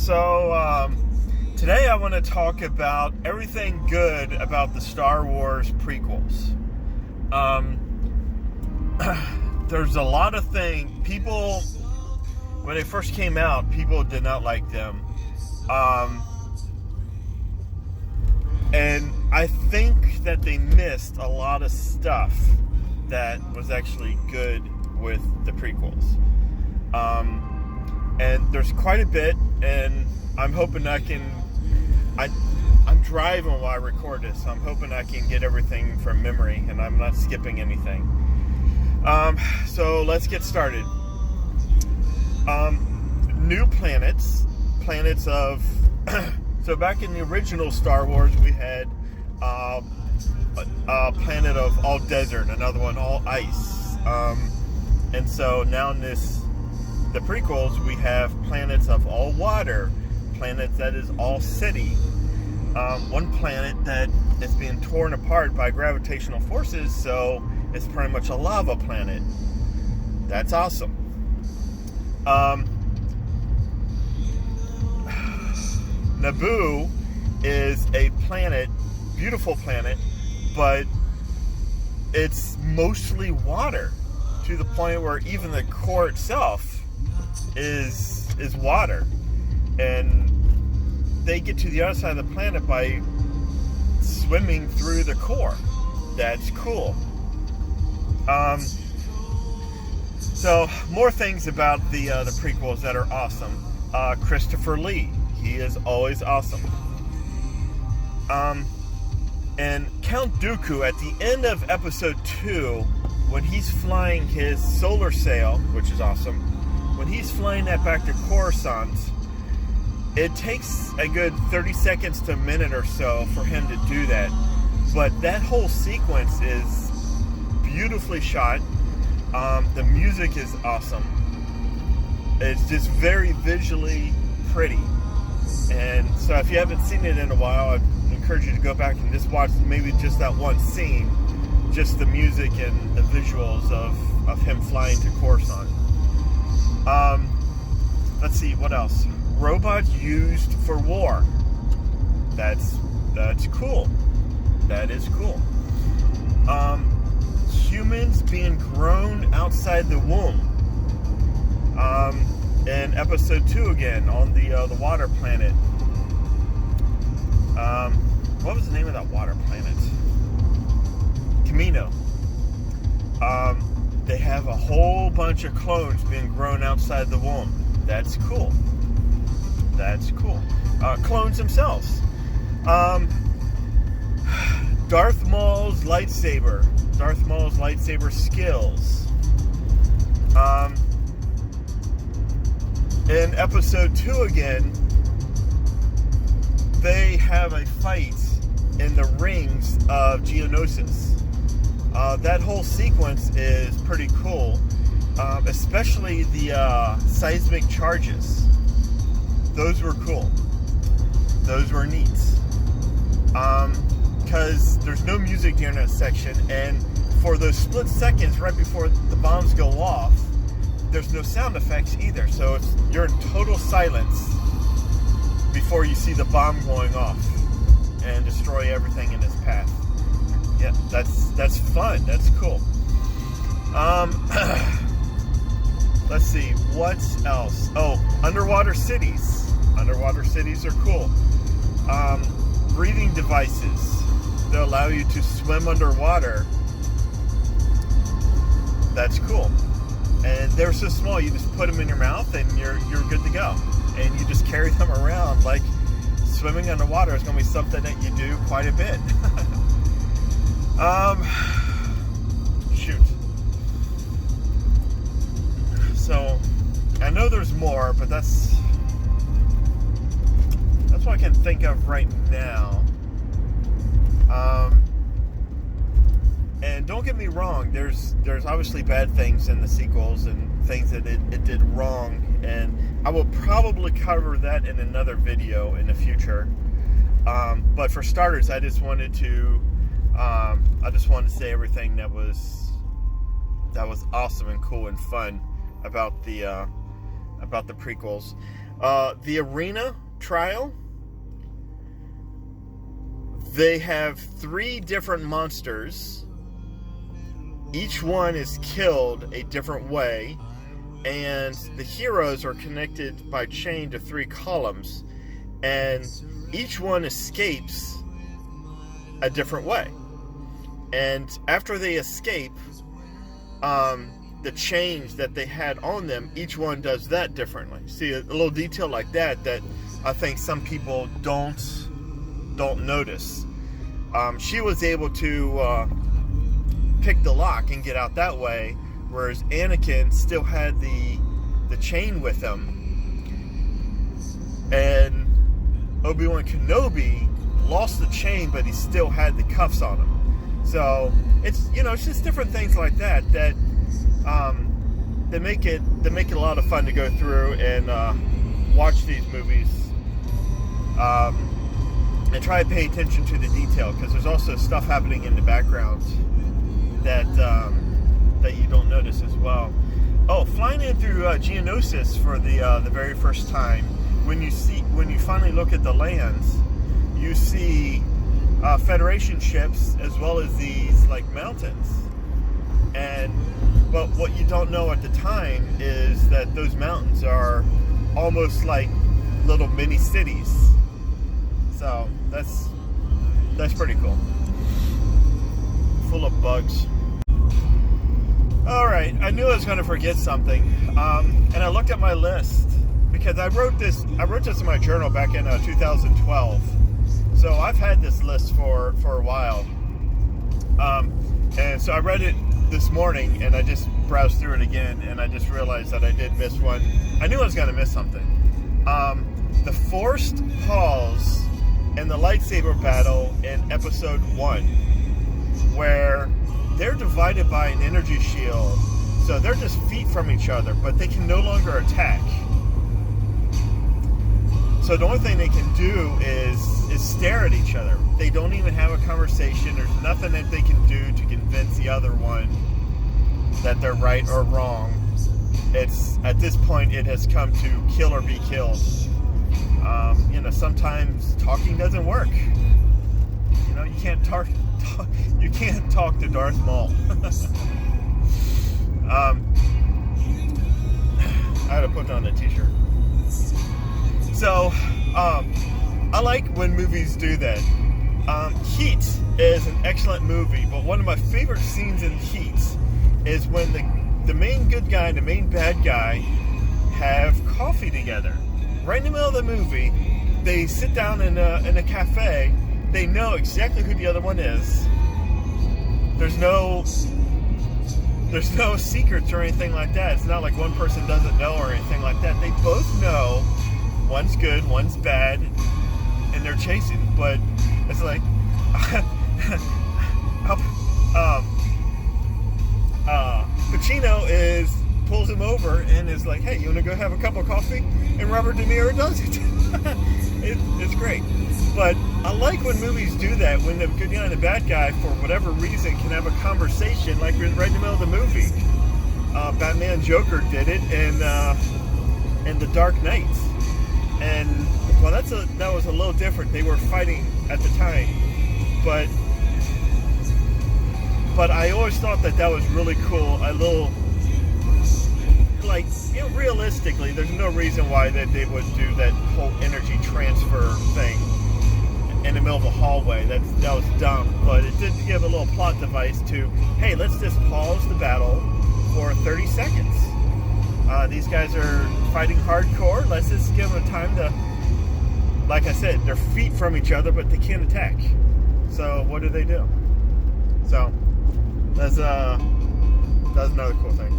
So, today I want to talk about everything good about the Star Wars prequels. There's a lot of things. People, when they first came out, people did not like them. And I think that they missed a lot of stuff that was actually good with the prequels. And there's quite a bit, and I'm hoping I'm driving while I record this, so I'm hoping I can get everything from memory and I'm not skipping anything. So let's get started. New planets of so back in the original Star Wars we had a planet of all desert, another one all ice, and so now in the prequels we have planets of all water, planets that is all city, one planet that is being torn apart by gravitational forces, so it's pretty much a lava planet. That's awesome. Naboo is a planet, beautiful planet, but it's mostly water, to the point where even the core itself is water, and they get to the other side of the planet by swimming through the core. That's cool. So more things about the prequels that are awesome. Christopher Lee, he is always awesome. And Count Dooku at the end of episode 2, when he's flying his solar sail, which is awesome, when he's flying that back to Coruscant, it takes a good 30 seconds to a minute or so for him to do that. But that whole sequence is beautifully shot. The music is awesome. It's just very visually pretty. And so if you haven't seen it in a while, I'd encourage you to go back and just watch maybe just that one scene, just the music and the visuals of him flying to Coruscant. Let's see, what else? Robots used for war. That's cool. That is cool. Humans being grown outside the womb. In episode 2 again, on the water planet. What was the name of that water planet? Camino. They have a whole bunch of clones being grown outside the womb. That's cool. That's cool. Clones themselves. Darth Maul's lightsaber skills. In episode 2 again, they have a fight in the rings of Geonosis. That whole sequence is pretty cool, especially the seismic charges. Those were cool. Those were neat. Because there's no music during that section, and for those split seconds right before the bombs go off, there's no sound effects either. So you're in total silence before you see the bomb going off and destroy everything in its path. Yeah, that's fun. That's cool. Let's see, what else? Oh, underwater cities. Underwater cities are cool. Breathing devices that allow you to swim underwater. That's cool. And they're so small, you just put them in your mouth and you're good to go. And you just carry them around. Like, swimming underwater is going to be something that you do quite a bit. Shoot. So, I know there's more, but that's what I can think of right now. And don't get me wrong, there's obviously bad things in the sequels and things that it did wrong, and I will probably cover that in another video in the future. But for starters, I just wanted to say everything that was awesome and cool and fun about the prequels. The arena trial, they have 3 different monsters. Each one is killed a different way, and the heroes are connected by chain to 3 columns, and each one escapes a different way. And after they escape, the chains that they had on them, each one does that differently. See, a little detail like that I think some people don't notice. She was able to pick the lock and get out that way, whereas Anakin still had the chain with him. And Obi-Wan Kenobi lost the chain, but he still had the cuffs on him. So it's just different things like that they make it a lot of fun to go through and watch these movies, and try to pay attention to the detail, because there's also stuff happening in the background that you don't notice as well. Oh, flying in through Geonosis for the very first time. When you finally look at the lands, you see Federation ships as well as these like mountains. But what you don't know at the time is that those mountains are almost like little mini cities. So that's pretty cool. Full of bugs. All right, I knew I was going to forget something, and I looked at my list because I wrote this in my journal back in 2012. So I've had this list for a while, and so I read it this morning, and I just browsed through it again, and I just realized that I did miss one. I knew I was going to miss something. The forced pause in the lightsaber battle in Episode 1, where they're divided by an energy shield, so they're just feet from each other, but they can no longer attack. So the only thing they can do is stare at each other. They don't even have a conversation. There's nothing that they can do to convince the other one that they're right or wrong. It's at this point it has come to kill or be killed. Sometimes talking doesn't work. You can't talk. You can't talk to Darth Maul. I had to put on a t-shirt. So, I like when movies do that. Heat is an excellent movie, but one of my favorite scenes in Heat is when the main good guy and the main bad guy have coffee together. Right in the middle of the movie, they sit down in a cafe. They know exactly who the other one is. There's no secrets or anything like that. It's not like one person doesn't know or anything like that. They both know one's good, one's bad, and they're chasing. But it's like Pacino pulls him over and is like, "Hey, you want to go have a cup of coffee?" And Robert De Niro does it. It's great. But I like when movies do that, when the good guy and the bad guy, for whatever reason, can have a conversation, like right in the middle of the movie. Batman Joker did it in The Dark Knight. And, well, that was a little different. They were fighting at the time. But I always thought that was really cool. Realistically, there's no reason why that they would do that whole energy transfer thing in the middle of a hallway. That was dumb, but it did give a little plot device to, hey, let's just pause the battle for 30 seconds. These guys are fighting hardcore. Let's just give them time to, like I said, they're feet from each other, but they can't attack. So what do? So that's another cool thing.